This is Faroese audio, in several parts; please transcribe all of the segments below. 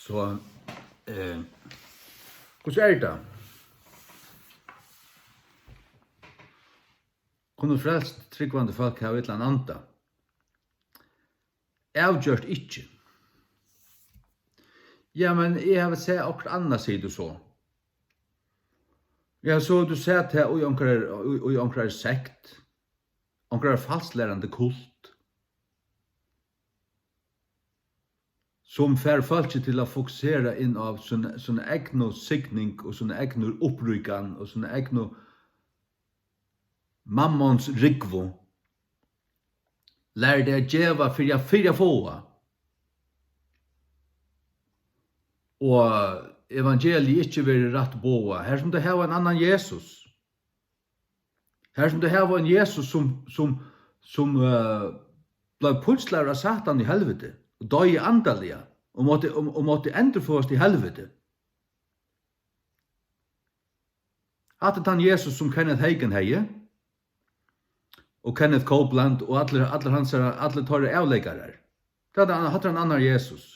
Så, hvordan det? Kunne frelst tryggvande folk ha et eller annet anda? Avgjørt ikke. Ja, men jeg har sett akkurat annet side så. Ja, så du ser til i omkrar sekt, omkrar falsklærende kult, som får folk til å fokusere inn av sånne egnu signing og sånne egnu opprykan og sånne egnu mammons rikvo. Lær det djeva fyrir fåa. Og evangeliet ikke vil rett boa. Her som det har en annan Jesus. Her som det har en Jesus som ble pulslar av Satan i helvete. Og døy andalige. Og måtte endurfås i helvete. Hatt han Jesus som Kenneth Hagen heie. Og Kenneth Copeland og alle tåre avleggere. Det hatt han annan Jesus.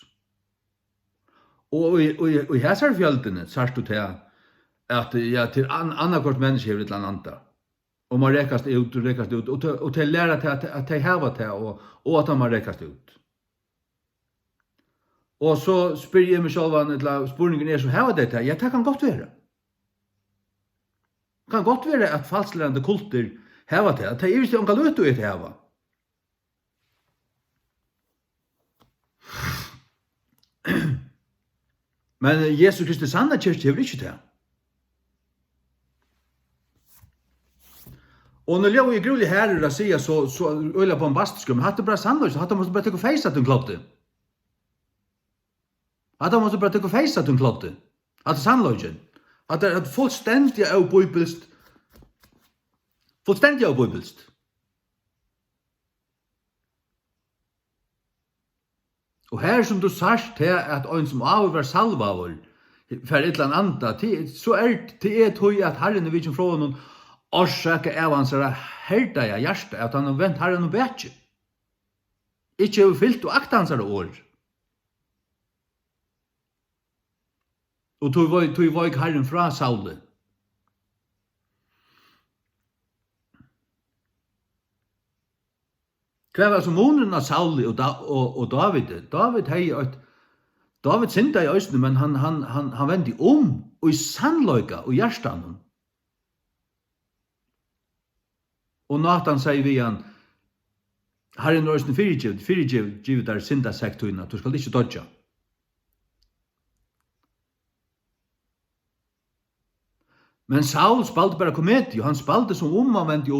Og i hæsar fjöldene sørst du til at ja, til annakort menneske er et eller annet. Og man rekast ut, og til lære til at de hava til, og at man rekast ut. Og så spyr jeg meg selv, eller spurningen er så hava det til, ja, det kan godt være. Det kan godt være at falsklærende kulter hava til, at de er ikke omkall ut og et hava. Men Jesus Kristi sanna kyrkje hever ikke det. Og når jeg er grulig herrer å si så øyla på en bastskum, hatt det bra sannløys, hatt det måtte bare tenke feis at hun klotte. Hatt det måtte bare tenke feis at hun klotte. Hatt det sannløysen. Hatt det fullstendig av bibelst. Fullstendig av bibelst. Og her som du sørst til at en som avvar salvaver for et eller annet, så det tog at Herren er vidtjen fra noen årsøke av hans herda i hjertet, at han har vent Herren og vet ikke. Ikke har fyllt og akta hans år. Og tog var Herren fra Saule. Hva var som månen av Sauli og David? David synda i øysene, men han vendte om og i sannløyga og hjertan. Og Nathan sier vi han, Herren er øysene fyrirgivet der synda sektuina, du skal ikke dodja. Men Saul spalte bara komedie, han spalte som han vendte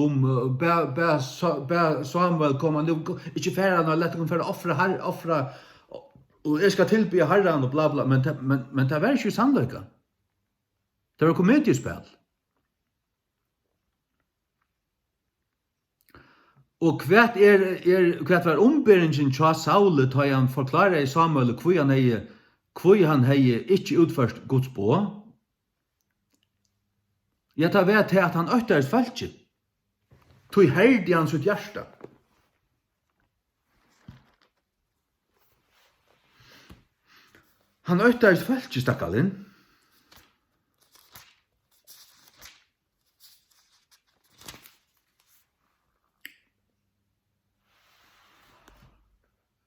Samuel kom, han ikke færre han, lett han færre offra, og jeg skal tilby Herren og bla bla, men det var ikke sannløyga. Det var komediespill. Og hva var omberingen til Saul, da han forklarer i Samuel hvor han hei ikke utførst Guds på. Ja, det vet til at han øktares falskje. Tog herdig han sitt hjärsta. Han øktares falskje, stakkalinn.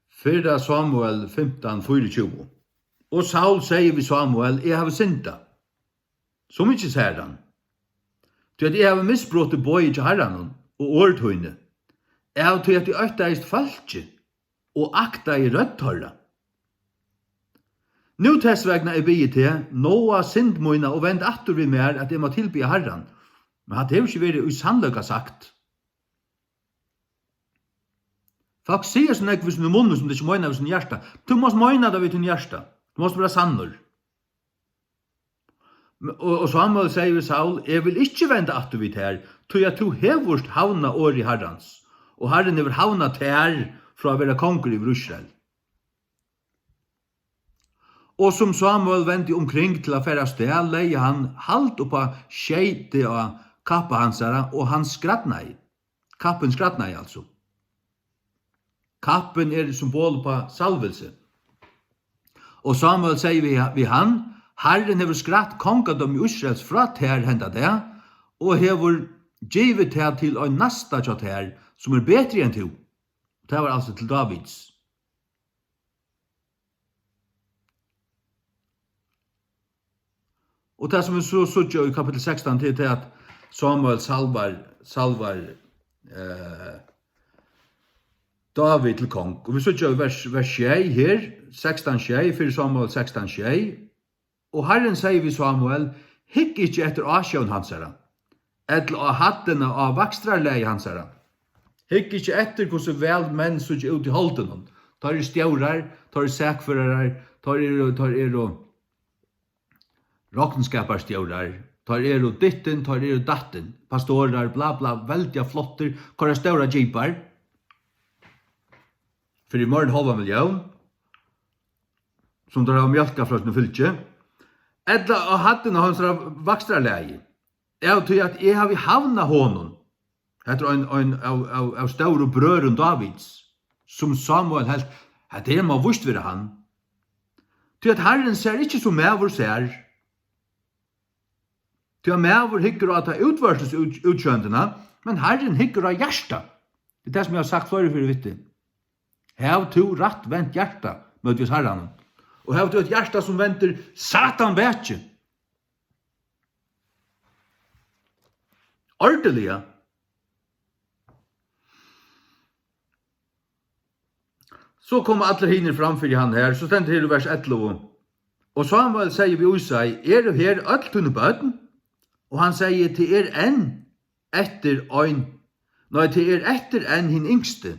Fyrda Samuel 15:24. Og Saul sier vi Samuel, jeg har synda. Så mykje sier han. Til at jeg har misbrått bøy til Herren og årtøyne. Jeg har til at jeg øktaist falskje og akta i rødtørra. Nå tessvegna er vi til noa syndmøyna og vend atter vi mer at jeg må tilby Herren. Men det har ikke vært usannløyga sagt. Folk sier sånn ikke hvis du munner som du ikke møyna ved sin hjärsta. Du måste møyna det ved din hjärsta. Du måste være sannur. Og Samuel sier vi Saul, jeg vil ikke vende atter vidt her, til jeg tror hevurst havna år i Herrens, og Herren vil havna til her fra å være konger i Israel. Og som Samuel vendte omkring til å fære sted, leie han halt oppa skjeite av kappa hansara, og han skratnei. Kappen skratnei altså. Kappen er symbol på salvelse. Og Samuel sier vi han, Herren hever skratt kongadom i Israels fra ter henda det, og hever givet det til en nasta tja ter, som bedre enn to. Det var altså til Davids. Og det som vi så i kapitel 16 til at Samuel salvar David til kong. Og vi så i vers 6 her, 16:6, for Samuel 16:6. Og Herren sier vi Samuel, hikk ikke etter asjøen hansara, etter av hattene av vakstrarleie hansara. Hikk ikke etter hvordan vel menn så ikke ut i holden. Tar stjaurar, tar sækførarar, tar råkenskaparstjaurar, tar ditten, tar datten, pastorar, bla bla, veldig flotter, kvar stjaurar jeepar, for i morgen halva million, som der har mjölka fra sin fylke, edla og hatten hans vakstrarleie. Jeg tror at jeg har vi havna honom, etter en av større brøren Davids, som Samuel helt, at det må vust være han. Til at Herren ser ikke som mævur ser, til at mævur hikker at ha utvarses utkjøntene, men Herren hikker av hjärsta. Det er det som jeg har sagt før for vittig. Hev to rett vent hjärta, møtvis Herren. Og hev to et hjärta som venter Satan vekje. Ordeliga. Så kommer alle hinner framfor han her, så stender det i vers 11. Og Samuel sier vi Usai, du her alt tunne bøten? Og han sier til enn etter ein, nei til etter enn hin yngste,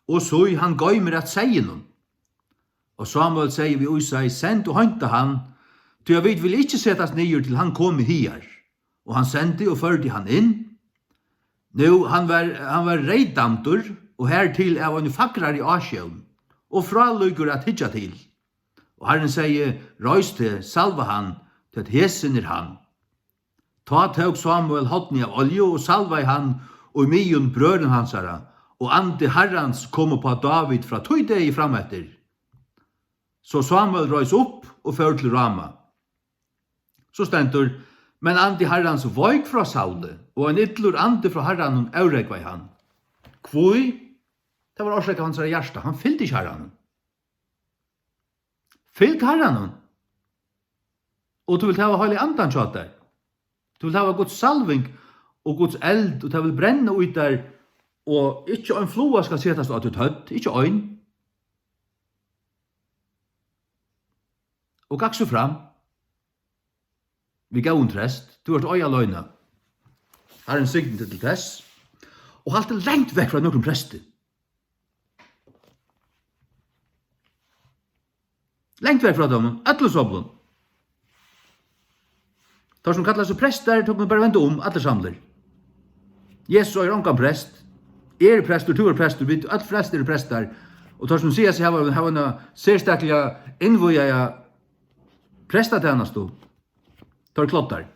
og så han gøymer at sier noen. Og Samuel sier vi Usai, send og henta han, til jeg vet vil ikke settes nyer til han kom hier. Og han sendte og førte han inn. Nå, han var reidamtur, og hertil av en fakrar i Asjøen, og fralugur at hitja til. Og Herren sier, røys til, salva han, til at hesen han. Ta tøg Samuel hotni av olje, og salva han, og myon brøren hansara, og ante Herrens kom på David fra tøydei frametter. Så Samuel røys opp og ført til Rama. Så stendur, men ante Herrens voik fra Saule, og en ytlur ante fra Herren avregva i han. Kvoi? Det var årsaka hans hjärsta. Han fyllte ikke Herren. Fyllt Herren. Og du vil ta heilig andan tjat der. Du vil ta Guds salving og Guds eld, og du vil brenne ut der, og ikke en floa skal setast at du tøtt, ikke ein. Og gakk så fram. Vi gav en trest. Du har øya løgna. Herren signet til tess. Og halte lengt vekk fra noen prester. Lengt vekk fra dem, alle soblon. De som kallar seg prester, tok man bare vente alle samler. Jesus er ongan prest. Prester, du prester, vi alle flest prester. Og de som sier seg har en sérstaklega innvøya prestatjenestå. De klottar.